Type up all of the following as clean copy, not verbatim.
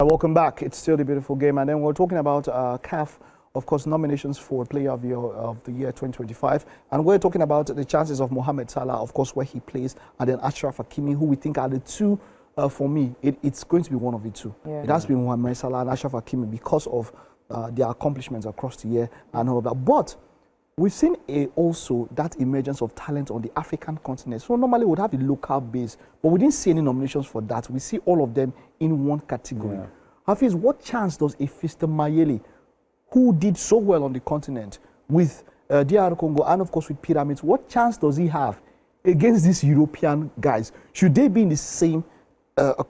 Welcome back. It's still the beautiful game, and then we're talking about CAF, of course, nominations for Player of the Year 2025, and we're talking about the chances of Mohamed Salah, of course, where he plays, and then Achraf Hakimi, who we think are the two. For me, it's going to be one of the two. Yeah. It has been Mohamed Salah and Achraf Hakimi because of their accomplishments across the year and all of that. But we've seen also that emergence of talent on the African continent. So normally we'd have the local base, but we didn't see any nominations for that. We see all of them in one category. Yeah. Hafiz, what chance does a Fiston Mayele, who did so well on the continent with DR Congo and of course with Pyramids, what chance does he have against these European guys? Should they be in the same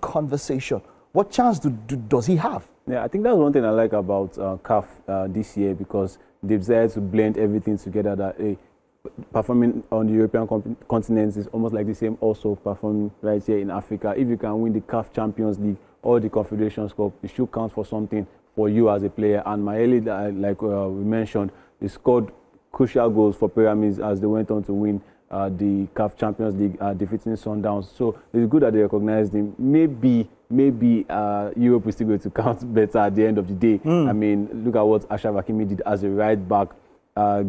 conversation? What chance does he have? Yeah, I think that's one thing I like about CAF this year, because they've decided to blend everything together. That performing on the European continent is almost like the same also performing right here in Africa. If you can win the CAF Champions League or the Confederations Cup, it should count for something for you as a player. And Mayele, like we mentioned, he scored crucial goals for Pyramids as they went on to win the CAF Champions League, defeating Sundowns. So it's good that they recognized him. Maybe Europe is still going to count better at the end of the day. I mean, look at what Achraf Hakimi did as a right back,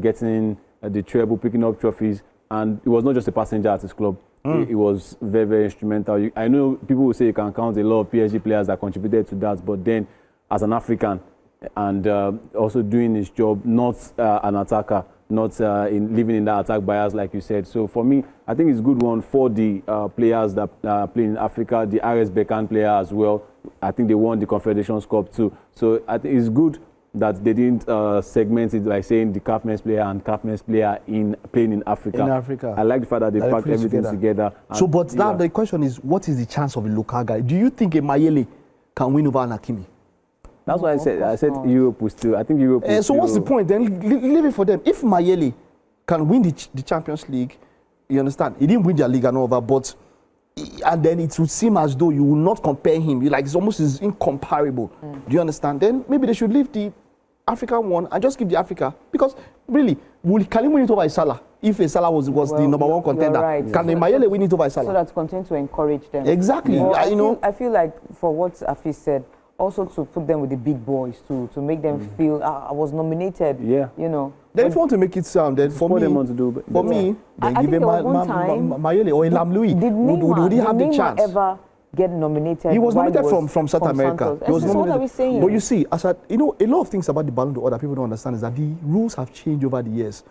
getting the treble, picking up trophies, and it was not just a passenger at his club. It was very, very instrumental. I know people will say you can count a lot of PSG players that contributed to that, but then as an African and also doing his job, not an attacker, not living in that attack bias, like you said. So for me, I think it's a good one for the players that play in Africa. The RS Berkane player as well. I think they won the Confederations Cup too. So I think it's good that they didn't segment it by saying the CAF men's player and CAF men's player playing in Africa. In Africa. I like the fact that they packed everything together. So, but now the question is, what is the chance of a local guy? Do you think a Mayele can win over an Hakimi? That's why I said Europe will still. I think Europe will so what's the point? Then leave it for them. If Mayele can win the Champions League, you understand? He didn't win the Liga Nova, but and then it would seem as though you will not compare him. It's almost incomparable. Do you understand? Then maybe they should leave the African one and just give the Africa, because really, can he win it over Salah? If Salah was the number one contender, right. Can Mayele win it over Salah? So that continue to encourage them. Exactly. Yeah. I feel like for what Afi said, also to put them with the big boys to make them feel I was nominated. Yeah. You know. Then if you want to make it sound, then for me, then give him Mayele or Lamloui. Would he have the chance? Ever get nominated? He was nominated from South America. He was nominated. What are we saying? But you see, a lot of things about the Ballon d'Or that people don't understand is that the rules have changed over the years.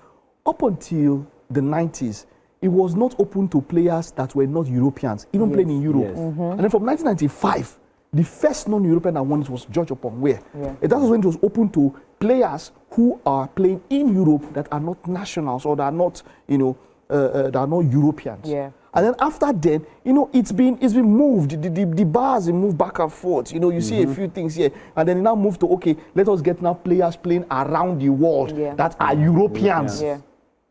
Up until the 90s, it was not open to players that were not Europeans, even playing in Europe. Yes. And then from 1995, the first non-European that won it was George Oponwe. That was when it was open to players who are playing in Europe that are not nationals or that are not, that are not Europeans. Yeah. And then after then, it's been moved. The bars have moved back and forth. You see a few things here, and then it now moved to let us get now players playing around the world that are Europeans. Yeah.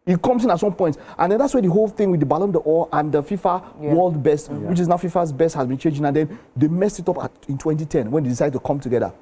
It comes in at some point, and then that's where the whole thing with the Ballon d'Or and the FIFA World Best, which is now FIFA's best, has been changing. And then they messed it up in 2010 when they decided to come together.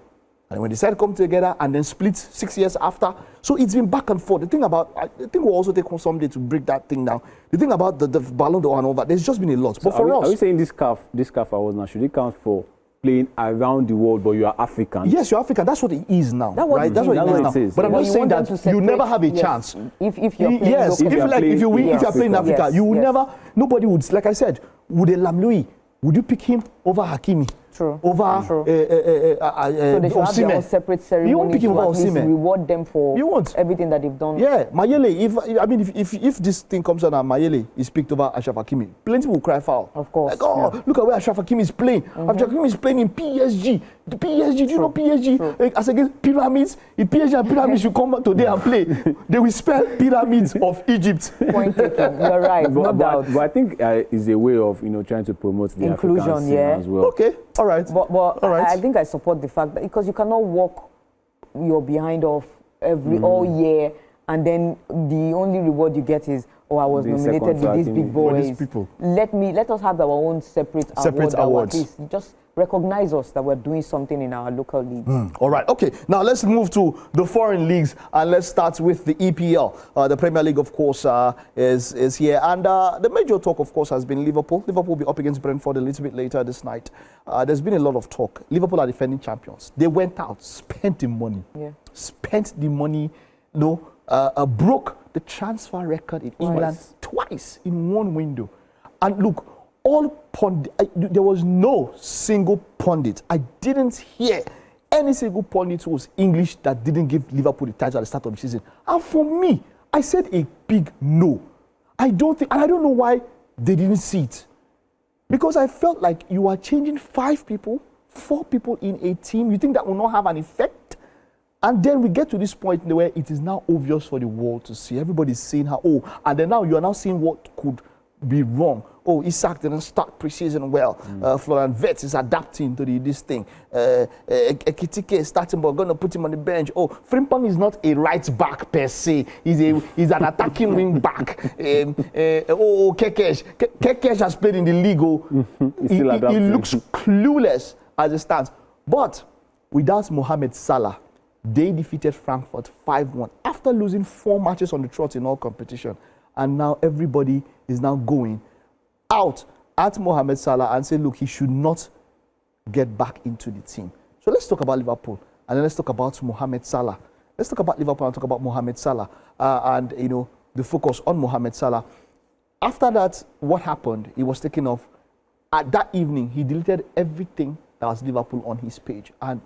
And when they decided to come together and then split 6 years after, so it's been back and forth. The thing about, I think we'll also take someday to break that thing down. The thing about the Ballon d'Or and all that, there's just been a lot. So but for us, are we saying this CAF awards now, should it count for playing around the world, but you are African? Yes, you're African. That's what it is now, right? That's what it is now. But I'm not saying that you never have a chance. If you're playing if you're playing Africa, you will never. Nobody would. Like I said, would a Lamloui? Would you pick him over Hakimi? True. Over so they should have their own separate ceremony. You won't pick him over Osimhen. Reward them for everything that they've done. Yeah, Mayele. If this thing comes out and Mayele is picked over Achraf Hakimi, plenty will cry foul. Of course. Like, look at where Achraf Hakimi is playing. Achraf Hakimi is playing in PSG. The PSG, do you know PSG? As against Pyramids, if PSG and Pyramids should come today and play, they will spell Pyramids of Egypt. Point taken. You're right. But I think it's a way of trying to promote the inclusion, African scene as well. Okay. All right. But all right. I think I support the fact that because you cannot walk your behind off all year and then the only reward you get is, oh, I was The nominated second with these to big with these boys. people. Let us have our own separate Separate award. awards. Just recognize us that we're doing something in our local leagues. All right, okay. Now let's move to the foreign leagues and let's start with the EPL. The Premier League, of course, is here. And the major talk, of course, has been Liverpool. Liverpool will be up against Brentford a little bit later this night. There's been a lot of talk. Liverpool are defending champions. They went out, spent the money. Yeah. Spent the money, broke the transfer record in England twice in one window. And look, there was no single pundit. I didn't hear any single pundit who was English that didn't give Liverpool the title at the start of the season. And for me, I said a big no. I don't think, and I don't know why they didn't see it. Because I felt like you are changing 5 people, 4 people in a team. You think that will not have an effect? And then we get to this point where it is now obvious for the world to see. Everybody's seeing how, and then now you are now seeing what could be wrong. Oh, Isak didn't start preseason well. Florian Wirtz is adapting to this thing. Ekitike is starting, but going to put him on the bench. Oh, Frimpong is not a right back per se. He's an attacking wing back. Kekesh has played in the league. He looks clueless as it stands. But without Mohamed Salah, they defeated Frankfurt 5-1 after losing 4 matches on the trot in all competition. And now everybody is now going out at Mohamed Salah and say, look, he should not get back into the team. So let's talk about Liverpool and then let's talk about Mohamed Salah. Let's talk about Liverpool and talk about Mohamed Salah and the focus on Mohamed Salah. After that, what happened? He was taken off. At that evening, he deleted everything that was Liverpool on his page, and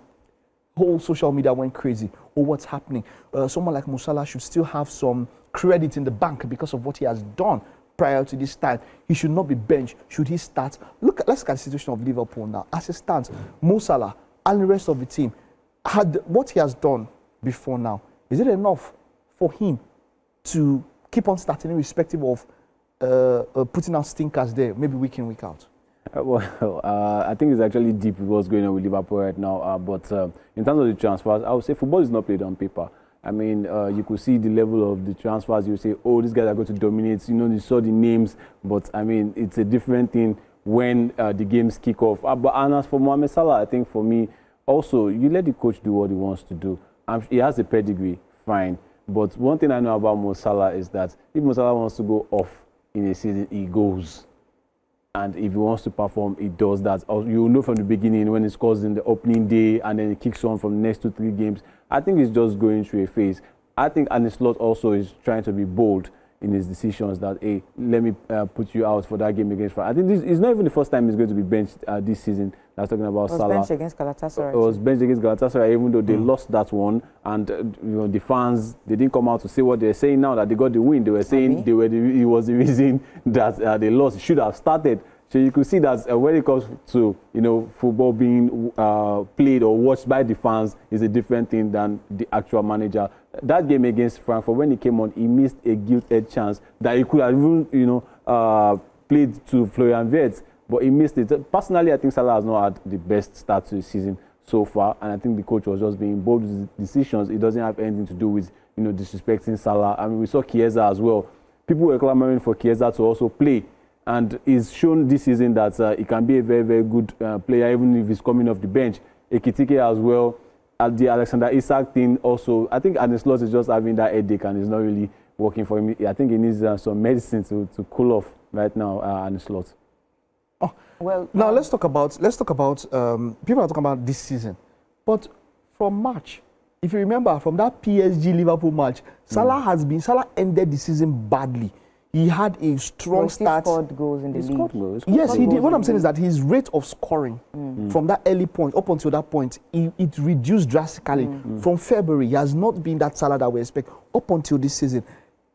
whole social media went crazy. Oh, what's happening? Someone like Mo Salah should still have some credit in the bank because of what he has done prior to this time. He should not be benched. Should he start? Let's look at the situation of Liverpool now. As it stands, Mo Salah and the rest of the team had what he has done before now. Is it enough for him to keep on starting irrespective of putting out stinkers there, maybe week in, week out? I think it's actually deep what's going on with Liverpool right now. But in terms of the transfers, I would say football is not played on paper. I mean, you could see the level of the transfers. You say, oh, these guys are going to dominate. You saw the names. But, I mean, it's a different thing when the games kick off. And as for Mohamed Salah, I think for me, also, you let the coach do what he wants to do. He has a pedigree, fine. But one thing I know about Mo Salah is that if Mo Salah wants to go off in a season, he goes. And if he wants to perform, he does that. You know from the beginning when he scores in the opening day and then he kicks on from the next 2-3 games. I think he's just going through a phase. I think Arne Slot also is trying to be bold in his decisions that, hey, let me put you out for that game against France. I think this is not even the first time he's going to be benched this season. I was talking about Salah. It was benched against Galatasaray. It was benched against Galatasaray, even though they lost that one. And the fans, they didn't come out to say what they're saying now that they got the win. They were saying it was the reason that they lost. It should have started. So you could see that when it comes to football being played or watched by the fans is a different thing than the actual manager. That game against Frankfurt, when he came on, he missed a gilt-edged chance that he could have even played to Florian Wirtz, but he missed it. Personally, I think Salah has not had the best start to the season so far, and I think the coach was just being bold with his decisions. It doesn't have anything to do with disrespecting Salah. I mean, we saw Chiesa as well. People were clamoring for Chiesa to also play. And he's shown this season that he can be a very, very good player, even if he's coming off the bench. Ekitike as well. The Alexander Isak thing also. I think Arne Slot is just having that headache and it's not really working for him. I think he needs some medicine to cool off right now, Arne Slot. Oh, well, now let's talk about. People are talking about this season, but from March, if you remember, from that PSG Liverpool match, Salah ended the season badly. He had a strong start. He scored goals in the league. Yes, he did. What I'm saying is that his rate of scoring from that early point up until that point, it reduced drastically. From February, he has not been that Salah that we expect up until this season.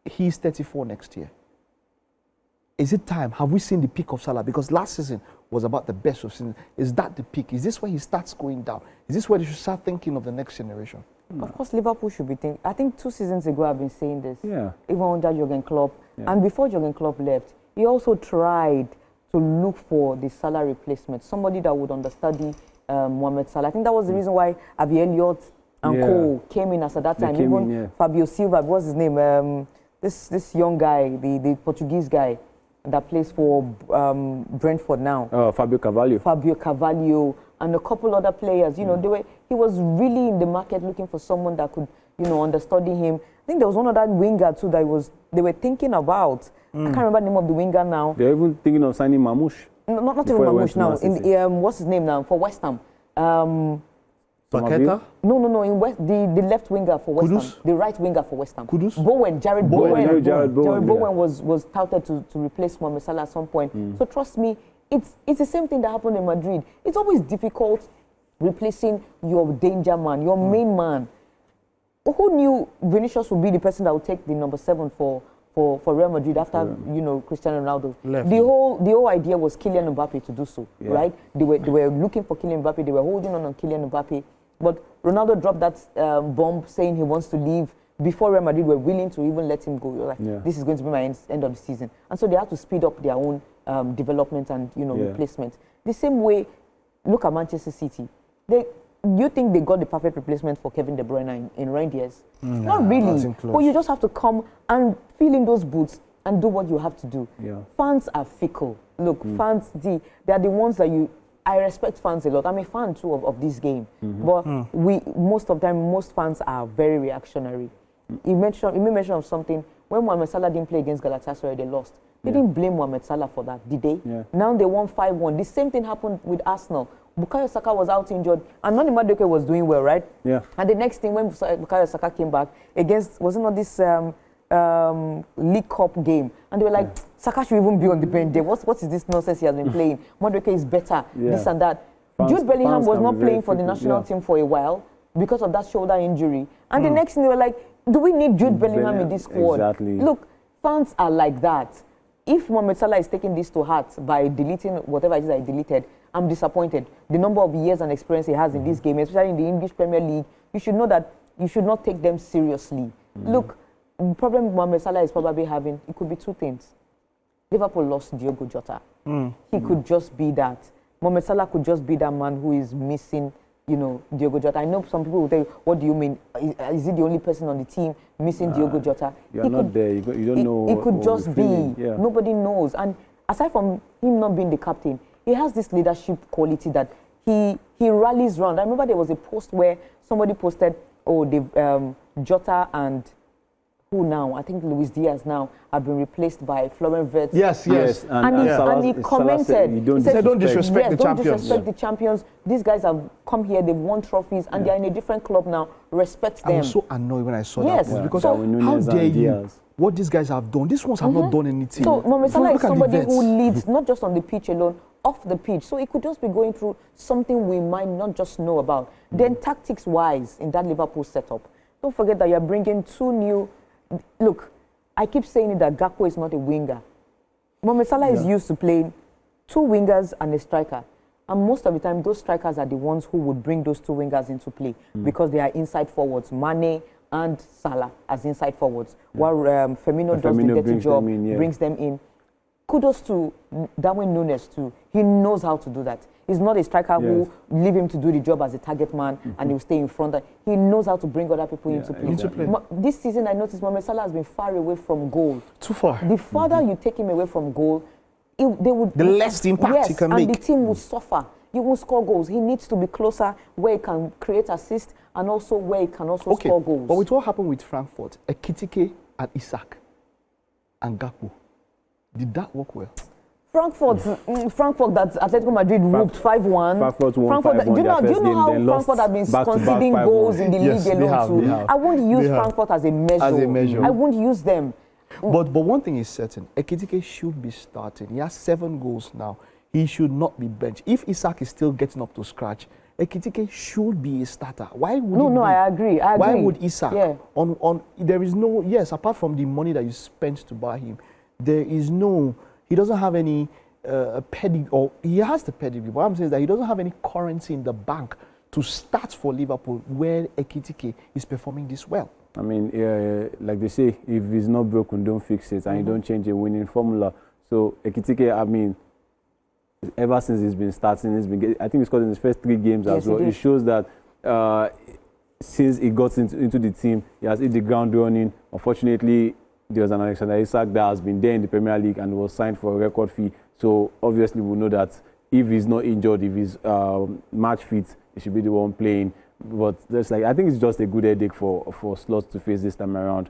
He's 34 next year. Is it time? Have we seen the peak of Salah? Because last season was about the best of season. Is that the peak? Is this where he starts going down? Is this where they should start thinking of the next generation? Of course, Liverpool should be thinking. I think 2 seasons ago I've been saying this. Yeah. Even under Jurgen Klopp. Yeah. And before Jurgen Klopp left, he also tried to look for the Salah replacement, somebody that would understudy Mohamed Salah. I think that was the reason why Avi Elliott and co came in as at that time. Even Fabio Silva, what's his name? This young guy, the Portuguese guy that plays for Brentford now. Fabio Carvalho. Fabio Carvalho and a couple other players. You know, he was really in the market looking for someone that could, you know, understudy him. I think there was one other winger too that they were thinking about. I can't remember the name of the winger now. They're even thinking of signing Mamouche. No, not even Mamouche now. In what's his name now for West Ham? Paqueta? No. In the left winger for West Ham, the right winger for West Ham. Kudus? Jared Bowen. Jared Bowen was touted to replace Mohamed Salah at some point. So trust me, it's the same thing that happened in Madrid. It's always difficult replacing your danger man, your main man. Who knew Vinicius would be the person that would take the number 7 for Real Madrid after you know Cristiano Ronaldo left? The whole idea was Kylian Mbappe to do so, right? They were looking for Kylian Mbappe. They were holding on Kylian Mbappe, but Ronaldo dropped that bomb saying he wants to leave before Real Madrid were willing to even let him go. Like, this is going to be my end of the season, and so they had to speed up their own development and replacement. The same way, look at Manchester City. You think they got the perfect replacement for Kevin De Bruyne in Rangers? Not really. But you just have to come and fill in those boots and do what you have to do. Fans are fickle. Look, fans, they are the ones that I respect fans a lot. I'm a fan too of this game. But most of the time, most fans are very reactionary. You made mention of something. When Mohamed Salah didn't play against Galatasaray, they lost. They didn't blame Mohamed Salah for that, did they? Now they won 5-1. The same thing happened with Arsenal. Bukayo Saka was out injured, and Noni Madueke was doing well, right? And the next thing, when Bukayo Saka came back against, was it not this League Cup game? And they were like, Saka should even be on the bench there. What is this nonsense he has been playing? Madueke is better, this and that. Jude Bellingham was not playing for the national team for a while because of that shoulder injury. And the next thing, they were like, do we need Jude Bellingham in this squad? Exactly. Look, fans are like that. If Mohamed Salah is taking this to heart by deleting whatever it is I deleted, I'm disappointed. The number of years and experience he has in this game, especially in the English Premier League, you should know that you should not take them seriously. Look, the problem Mohamed Salah is probably having, it could be two things. Liverpool lost Diogo Jota. He could just be that. Mohamed Salah could just be that man who is missing, Diogo Jota. I know some people will tell you, what do you mean? Is he the only person on the team missing Diogo Jota? You're not there. You don't know. It could just be. Nobody knows. And aside from him not being the captain, he has this leadership quality that he rallies around. I remember there was a post where somebody posted, Jota and who now? I think Luis Diaz now have been replaced by Florian Wirtz. Yes. And he commented. He said, don't disrespect the champions. Don't disrespect the champions. These guys have come here, they've won trophies, and they're in a different club now. Respect them. I was so annoyed when I saw that post because how dare you? What these guys have done, these ones have not done anything. So Mohamed Salah is somebody who leads not just on the pitch alone, off the pitch. So he could just be going through something we might not just know about. Then tactics-wise, in that Liverpool setup, don't forget that you're bringing two new... Look, I keep saying it that Gakpo is not a winger. Mohamed Salah is used to playing two wingers and a striker. And most of the time, those strikers are the ones who would bring those two wingers into play because they are inside forwards. Mane and Salah as inside forwards, while Firmino does the dirty job, brings them in. Kudos to Darwin Núñez too. He knows how to do that. He's not a striker who leave him to do the job as a target man and he'll stay in front. He knows how to bring other people into play. This season, I noticed Mohamed Salah has been far away from goal. Too far. The farther you take him away from goal, the less impact he can make. And the team will suffer. You won't score goals. He needs to be closer where he can create assists and also where he can also score goals. But with what happened with Frankfurt, Ekitike and Isak and Gakpo, did that work well? Frankfurt that Atletico Madrid whooped 5-1. Frankfurt won 5-1. Do you know how Frankfurt have been conceding goals in the league alone too? I won't use Frankfurt as a measure. I won't use them. But one thing is certain, Ekitike should be starting. He has 7 goals now. He should not be benched. If Isak is still getting up to scratch, Ekitike should be a starter. Why would I agree. Why would Isak there is no apart from the money that you spent to buy him, there is no, he doesn't have any pedigree, or he has the pedigree. What I'm saying is that he doesn't have any currency in the bank to start for Liverpool where Ekitike is performing this well. I mean, like they say, if it's not broken, don't fix it, and you don't change a winning formula. So Ekitike, I mean, ever since he's been starting, I think he scored in his first 3 games as well. It shows that since he got into the team, he has hit the ground running. Unfortunately, there was an Alexander Isak that has been there in the Premier League and was signed for a record fee. So obviously we know that if he's not injured, if he's match fit, he should be the one playing. But there's I think it's just a good headache for Slots to face this time around.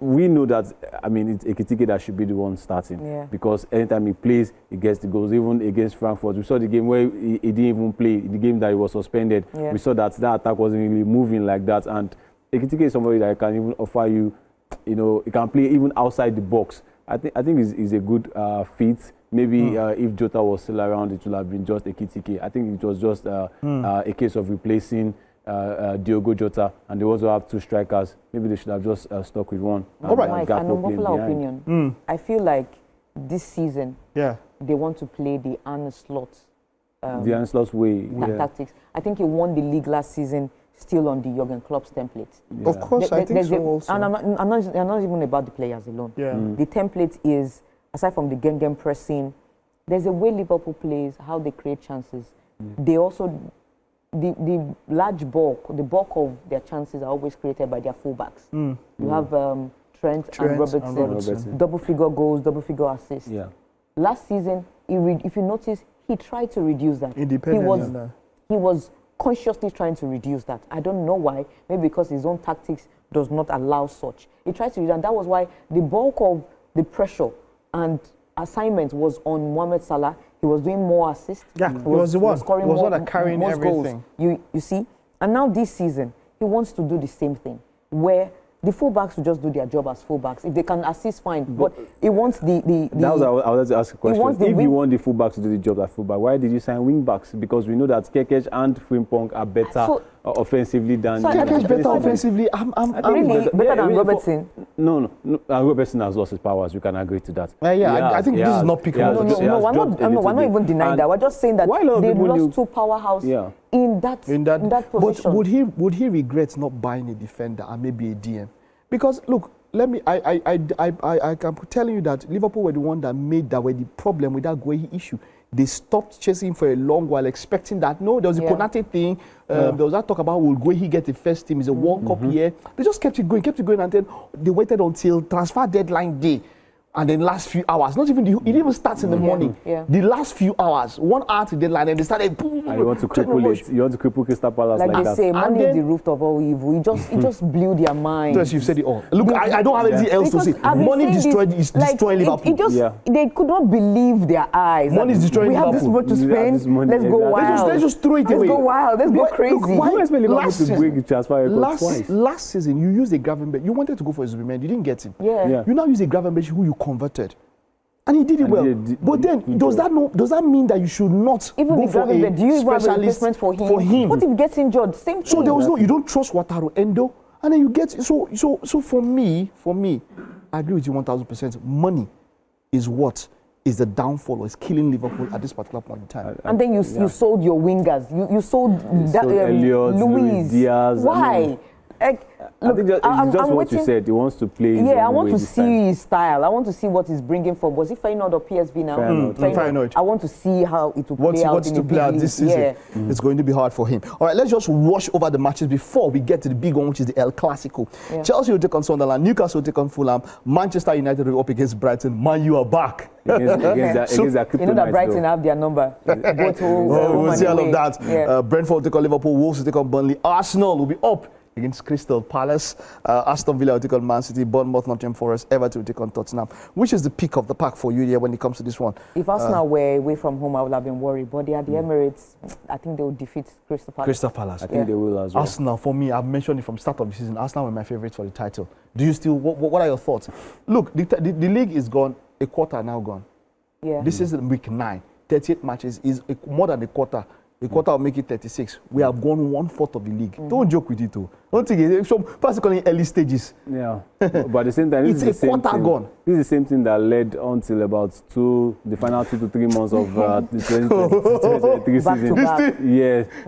We know that, I mean, it's Ekitike that should be the one starting because anytime he plays, he gets the goals. Even against Frankfurt, we saw the game where he didn't even play, the game that he was suspended. We saw that attack wasn't really moving like that. And Ekitike is somebody that can even offer you, he can play even outside the box. I think he's a good fit. Maybe if Jota was still around, it would have been just Ekitike. I think it was just a case of replacing Diogo Jota, and they also have two strikers. Maybe they should have just stuck with one. All right, Mike, an unpopular opinion. I feel like this season, they want to play the Arne Slot. The Arne Slot way. Tactics. I think he won the league last season still on the Jurgen Klopp's template. Of course, I think so also. And I'm not even about the players alone. The template is, aside from the Gengen pressing, there's a way Liverpool plays, how they create chances. They also, the large bulk, the bulk of their chances are always created by their fullbacks. You have Trent and Robertson, double figure goals, double figure assists. Last season, if you notice, he tried to reduce that. He was consciously trying to reduce that. I don't know why. Maybe because his own tactics does not allow such. He tried to reduce, and that was why the bulk of the pressure and assignment was on Mohamed Salah. He was doing more assists. He was the one. Scoring he was more, not carrying everything. Goals. You see? And now this season, he wants to do the same thing, where the fullbacks will just do their job as fullbacks. If they can assist, fine. But he wants the that was I wanted to ask a question. If you want the fullbacks to do the job as fullback, why did you sign wingbacks? Because we know that Kekej and Frimpong are better offensively than. Kekej better offensively. Really better than Robertson. No. Robertson has lost his powers. We can agree to that. I think this is not picking up. No, we're not even denying that. We're just saying that they lost two powerhouse in that position. But would he regret not buying a defender and maybe a DM? Because look, I can tell you that Liverpool were the one that made that were the problem with that Guehi issue. They stopped chasing for a long while, expecting that there was a Konate thing. There was that talk about will Guehi get the first team? It's a World Cup year. They just kept it going, and then they waited until transfer deadline day. And then last few hours, not even it even starts in the morning. The last few hours, 1 hour to deadline, and they started. And you want to cripple it. You want to cripple Crystal Palace like they that. say, money is the root of all evil. It just blew their mind. Yes, you've said it all. Look, I don't have anything else to say. Money destroyed Liverpool. They could not believe their eyes. Money is destroying Liverpool. We have this much to spend. Let's go wild. Let's just throw it away. Let's go wild. Let's go crazy. Why expect Liverpool to break the transfer record twice? Last season, you used a Gravenberch. You wanted to go for Zubimendi. You didn't get him. You now use a Gravenberch who you converted. And he did it well. But then, does that mean that you should not even go for a specialist for him? What if he gets injured? Same thing. So there was you don't trust Wataru Endo, and then you get so for me, I agree with you 1000%. Money is what is the downfall or is killing Liverpool at this particular point in time. And then you sold your wingers. You sold Elliott, Luis Diaz. Why? I think just what you said. He wants to play. I want to see his style. I want to see what he's bringing for. Was it Feyenoord or PSV now? Feyenoord. I want to see how it will play out in the big league. This season. It's going to be hard for him. All right, let's just rush over the matches before we get to the big one, which is the El Clasico. Chelsea will take on Sunderland. Newcastle will take on Fulham. Manchester United will be up against Brighton. Man, you are back. Against that you know that Brighton have their number. We'll see all of that. Brentford will take on Liverpool. Wolves will take on Burnley. Arsenal will be up against Crystal Palace. Aston Villa will take on Man City. Bournemouth, Nottingham Forest. Everton will take on Tottenham. Which is the pick of the pack for you here when it comes to this one? If Arsenal were away from home, I would have been worried. But they are the Emirates. I think they will defeat Crystal Palace. I think they will as well. Arsenal, for me, I've mentioned it from the start of the season. Arsenal were my favourites for the title. Do you still? What are your thoughts? Look, the league is gone. A quarter now gone. This is week 9. 38 matches is more than a quarter. A quarter will make it 36. We have gone 1/4 of the league. Don't joke with it, too. Don't think it's particularly early stages. But at the same time, it's a quarter gone. This is the same thing that led until about the final 2 to 3 months of the 2023 season.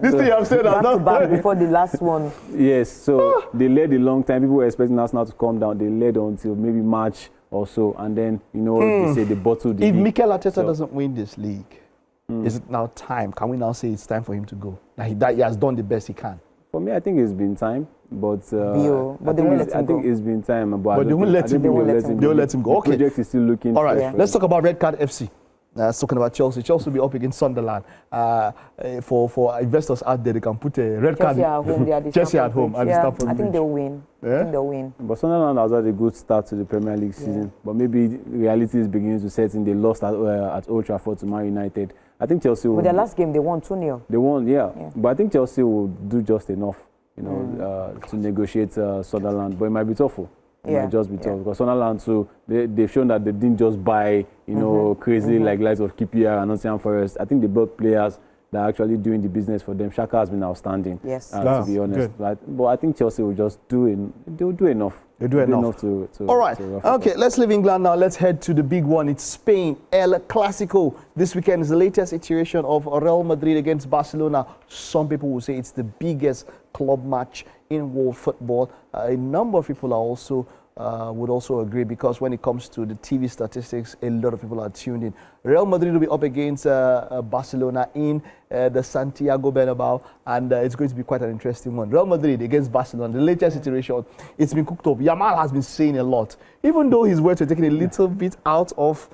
This thing I've said back to back before the last one. Yes, so they led a long time. People were expecting Arsenal to come down. They led until maybe March or so, and then they say they bottled the league. If Mikel Arteta doesn't win this league, is it now time? Can we now say it's time for him to go? That he has done the best he can? For me, I think it's been time. but But they won't let him I think go. it's been time. But they won't let him go. They won't let him go. The Okay. project is still looking. All right, fresh for let's him. talk about Red Card FC. Talking about Chelsea. Chelsea will be up against Sunderland. For investors out there, they can put a red Chelsea card. at home. They are the Chelsea at Stamford home Bridge. at the Yeah, Stamford I think Bridge. they'll win. I Yeah? think they'll win. But Sunderland has had a good start to the Premier League season, but maybe reality is beginning to set in. They lost at Old Trafford to Man United. I think Chelsea will. But their last game, they won 2-0. They won, yeah. Yeah. But I think Chelsea will do just enough, to negotiate Sunderland. But it might be tough. It Yeah, might just be yeah. tough because Sunderland, so they've shown that they didn't just buy, crazy like likes of KPR and Nottingham Forest. I think they bought players that are actually doing the business for them. Xhaka has been outstanding. Yes. To be honest. But I think Chelsea will just they'll do enough. They do enough. to All right. to rough it up. Okay, let's leave England now. Let's head to the big one. It's Spain. El Clasico. This weekend is the latest iteration of Real Madrid against Barcelona. Some people will say it's the biggest club match in world football. A number of people are also would also agree, because when it comes to the TV statistics, a lot of people are tuned in. Real Madrid will be up against Barcelona in the Santiago Bernabeu, and it's going to be quite an interesting one. Real Madrid against Barcelona, the latest iteration. It's been cooked up. Yamal has been saying a lot, even though his words are taken a little bit out of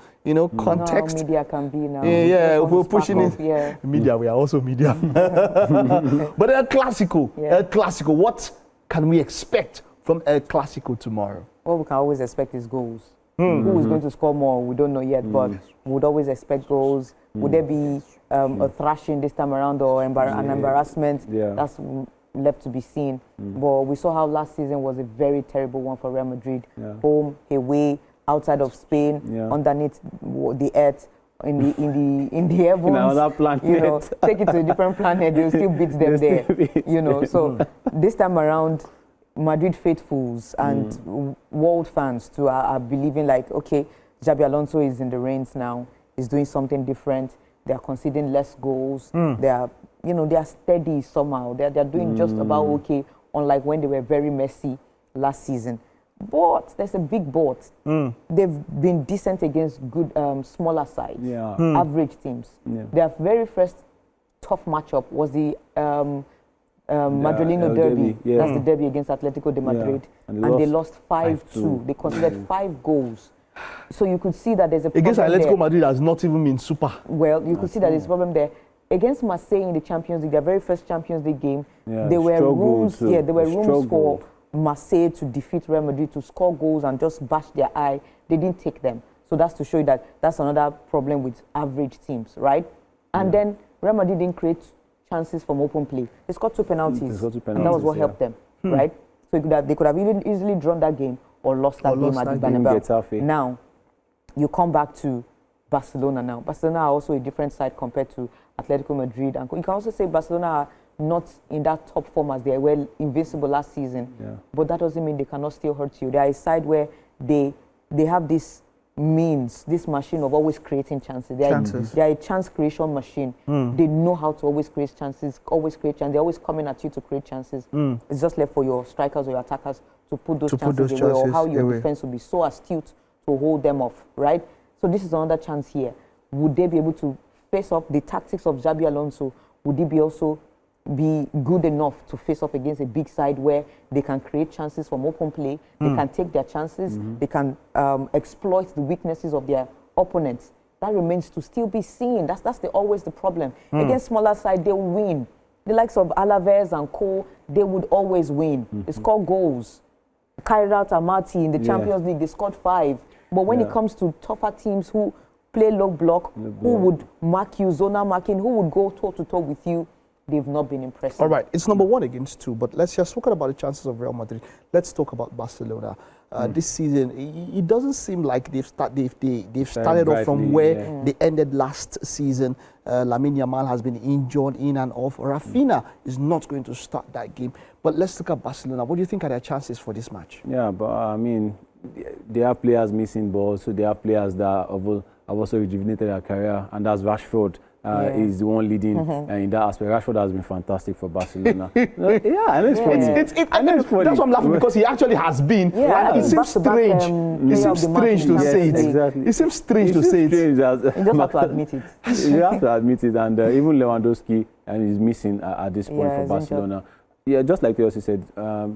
context. How media can be now. Yeah, Just we're want to pushing spark it. off, Yeah. Media, we are also media. But El Clasico, Yeah. El Clasico, what can we expect from El Clasico tomorrow? What we can always expect is goals. Who is going to score more, we don't know yet, but we would always expect goals. Would there be a thrashing this time around, or an embarrassment? Yeah. That's left to be seen. But we saw how last season was a very terrible one for Real Madrid. Yeah. Home, away, outside of Spain, Yeah. underneath the earth, in the heavens. In another planet. Take it to a different planet, they'll still beat them there. They'll still beat So this time around, Madrid faithfuls and world fans too are believing like, okay, Xabi Alonso is in the reins now. He's doing something different. They are conceding less goals. They are, they are steady somehow. They are doing just about okay, unlike when they were very messy last season. But there's a big but. They've been decent against good, smaller sides, Yeah. average teams. Yeah. Their very first tough matchup was the Madrileno El derby. Derby, yeah. That's the derby against Atletico de Madrid. And And they they lost 5-2. They conceded 5 goals. So you could see that there's a problem Against Atletico there. Madrid has not even been super. Well, you could see that there's a problem there. Against Marseille in the Champions League, their very first Champions League game, Yeah, there were struggled rooms. too. Yeah, there were They rooms for struggled. Marseille to defeat Real Madrid, to score goals and just bash their eye. They didn't take them. So that's to show you that that's another problem with average teams, right? And then Real Madrid didn't create chances from open play. They scored 2 penalties. They scored 2 And that was what penalties, helped them, right? So they could have even easily drawn that game or lost that game at the game. Bernabeu. Getafe. Now, you come back to Barcelona now. Barcelona are also a different side compared to Atletico Madrid. And you can also say Barcelona are not in that top form as they were invincible last season. Yeah. But that doesn't mean they cannot still hurt you. They are a side where they have this this machine of always creating chances. They are a chance creation machine. They know how to always create chances, They're always coming at you to create chances. It's just left for your strikers or your attackers to put those chances away, or how your defense will be so astute to hold them off, right? So this is another chance here. Would they be able to face off the tactics of Xabi Alonso? Would they be good enough to face off against a big side where they can create chances from open play, they can take their chances, they can exploit the weaknesses of their opponents? That remains to still be seen. That's always the problem. Against smaller side, they will win. The likes of Alaves and Co, they would always win. They score goals. Kairat Amati in the Champions League, they scored 5. But when it comes to tougher teams who play low block, who would mark you, zonal marking, who would go toe-to-toe with you, they've not been impressive. All right, it's number 1 against 2, but let's just talk about the chances of Real Madrid. Let's talk about Barcelona. This season, it doesn't seem like they've started off from where they ended last season. Lamine Yamal has been injured in and off. Rafinha is not going to start that game. But let's look at Barcelona. What do you think are their chances for this match? Yeah, but I mean, they have players missing balls, so they have players that have also rejuvenated their career, and that's Rashford. Is the one leading in that aspect. Rashford has been fantastic for Barcelona. I know it's funny. I know it's funny. That's why I'm laughing, because he actually has been. Yeah, It seems strange. It seems strange to say it. Exactly. It seems strange to say it. You just have to admit it. You have to admit it, and even Lewandowski is missing at this point for he's Barcelona. Yeah, just like Chelsea said,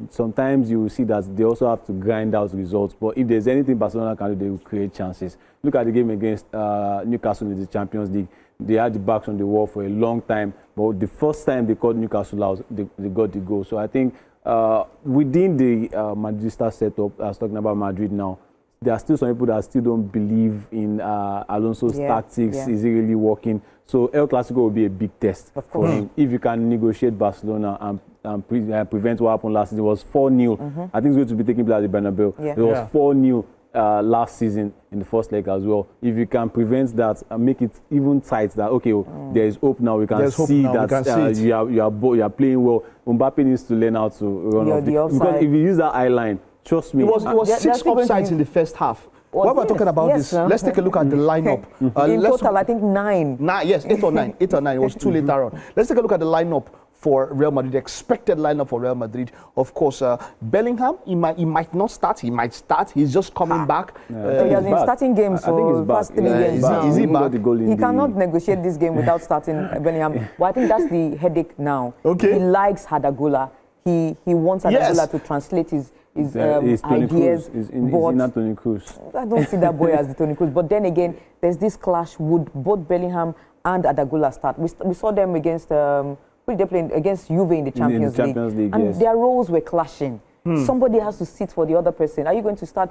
sometimes you will see that they also have to grind out results. But if there's anything Barcelona can do, they will create chances. Look at the game against Newcastle in the Champions League. They had the backs on the wall for a long time. But the first time they caught Newcastle out, they got the goal. So I think within the Madridista setup, I was talking about Madrid now, there are still some people that still don't believe in Alonso's tactics. Yeah. Is he really working? So El Clasico will be a big test for him. If you can negotiate Barcelona and prevent what happened last season, it was 4-0. I think it's going to be taking place at the Bernabeu. Yeah. It was 4-0 last season in the first leg as well. If you can prevent that and make it even tight, that okay, there is hope now. We can see that you are playing well. Mbappe needs to learn how to run off because if you use that eye line, trust me. It was 6 offsides in the first half. While we're talking about this, let's take a look at the lineup. In total, I think 9. Yes, 8 or 9. 8 or 9. It was 2 later on. Let's take a look at the lineup for Real Madrid, the expected lineup for Real Madrid. Of course, Bellingham, he might not start. He might start. He's just coming back. He has been starting games for the past 3 games now. Is he back? He cannot negotiate this game without starting Bellingham. But I think that's the headache now. Okay. He likes Hadagola. He wants Hadagola to translate his ideas. Is not Toni Kroos. I don't see that boy as the Toni Kroos. But then again, there's this clash. Would both Bellingham and Hadagola start? We saw them against who did they play against Juve in the Champions League, and yes. their roles were clashing. Somebody has to sit for the other person. Are you going to start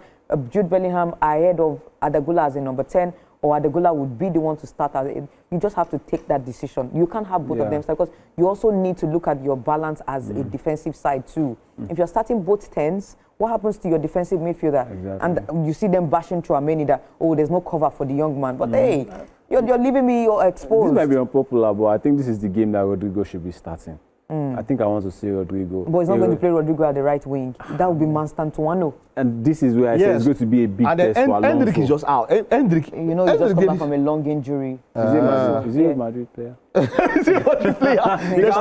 Jude Bellingham ahead of Hadagola as a number 10, or Hadagola would be the one to start as a, you just have to take that decision. You can't have both of them because you also need to look at your balance as a defensive side too. If you're starting both 10s, what happens to your defensive midfielder? Exactly. And you see them bashing through Ameni that, oh, there's no cover for the young man. But hey, you're leaving me exposed. This might be unpopular, but I think this is the game that Rodrigo should be starting. I think I want to see Rodrigo. But he's not going to play Rodrigo at the right wing. That would be Manstantuano. And this is where I say it's going to be a big test for Alonso. Hendrick is just out. Hendrick, you know, he just come back from a long injury. Is he a Madrid player? Is he a Madrid player? Let's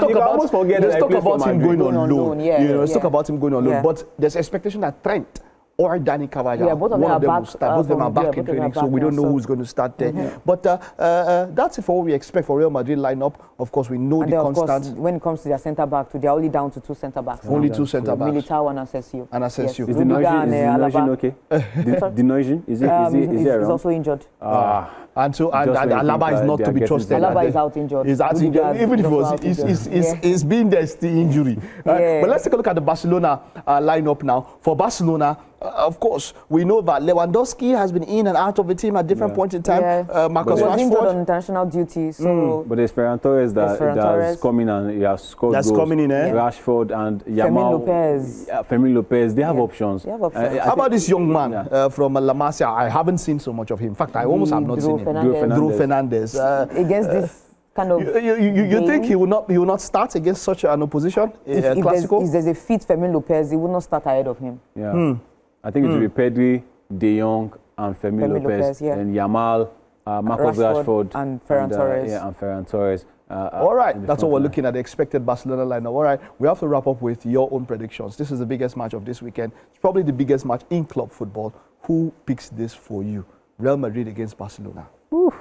talk about him going on loan. Let's talk about him going on loan. But there's expectation that Trent or Dani Carvajal, both of them are back. Both of them are back in training, so we don't know who's going to start there. But that's it for what we expect for Real Madrid lineup. Of course, we know the constants. When it comes to their centre back, they're only down to 2 centre backs. Only 2 centre backs. Militao and Asensio. Is the Noijin okay? The Noijin is he around? He's also injured. And Alaba is not to be trusted. Alaba is out injured. He's out injured. Even if it was, he's been there, still injury. But let's take a look at the Barcelona lineup now. For Barcelona, of course, we know that Lewandowski has been in and out of the team at different points in time. Marcus Rashford injured on Rashford. international duty. So But there's Ferran Torres that has come in and he has scored goals. coming in, Rashford and Yamal. Fermin Lopez. They have options. They have options. How about this young man from La Masia? I haven't seen so much of him. In fact, I almost have not seen him. Drew Fernandez. Against this kind of you think he will not start against such an opposition? If there's a fit Fermin Lopez, he will not start ahead of him. Yeah. I think it will be Pedri, De Jong, and Fermin Lopez, and Yamal, Marcus Rashford, and Ferran Torres. And Ferran Torres. All right, that's what we're looking at, the expected Barcelona lineup. All right, we have to wrap up with your own predictions. This is the biggest match of this weekend. It's probably the biggest match in club football. Who picks this for you? Real Madrid against Barcelona.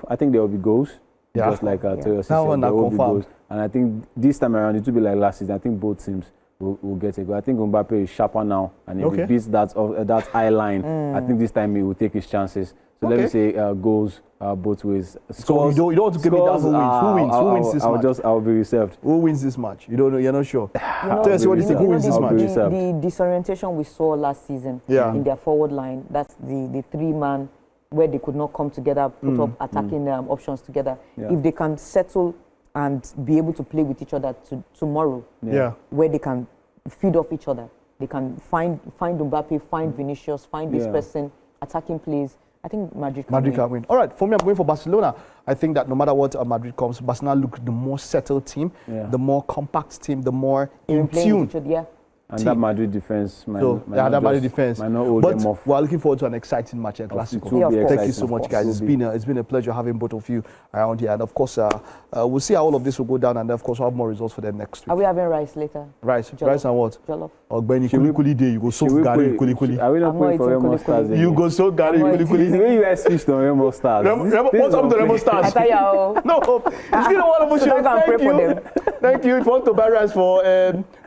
I think there will be goals. Just like Toyo said, there will be goals. And I think this time around, it will be like last season. I think both teams will get a goal. I think Mbappe is sharper now, and if he beats that eye line, I think this time he will take his chances. So let me say goals both ways. Scores, so you don't want to give me that who wins. Who wins this match? I'll be reserved. Who wins this match? You don't know. You're not sure. Tell us what you think. Who wins this match? The disorientation we saw last season in their forward line. That's the 3-man where they could not come together, put up attacking options together. If they can settle and be able to play with each other tomorrow, where they can feed off each other, they can find Mbappe, find Vinicius, find this person, attacking plays. I think Madrid can win. All right, for me, I'm going for Barcelona. I think that no matter what Madrid comes, Barcelona look the more settled team, the more compact team, the more in tune. And that Madrid defense might not hold them off. We're looking forward to an exciting match at Clasico. Thank you so much, guys. It's been a pleasure having both of you around here. And of course, we'll see how all of this will go down. And of course, we'll have more results for them next week. Are we having rice later? Rice and what? Jollof. Ogbeni Kuli Day. You go so Gary Kuli. Are we not playing for Remo Stars? You go so Gary Kuli. The way you guys switched on Remo Stars. What's up to Remo Stars? I tell you. No, it's been a wonderful show. Thank you. Thank you. If you want to buy rice for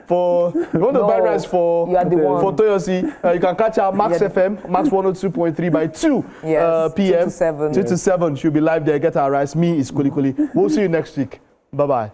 for you want to buy rice for you are the one. for Toyosi, you can catch our Max FM, Max 102.3 by 2 Yes, p.m. 2 to 7. 2 to 7. She'll be live there. Get our rice. Me is Kuli Kuli. We'll see you next week. Bye bye.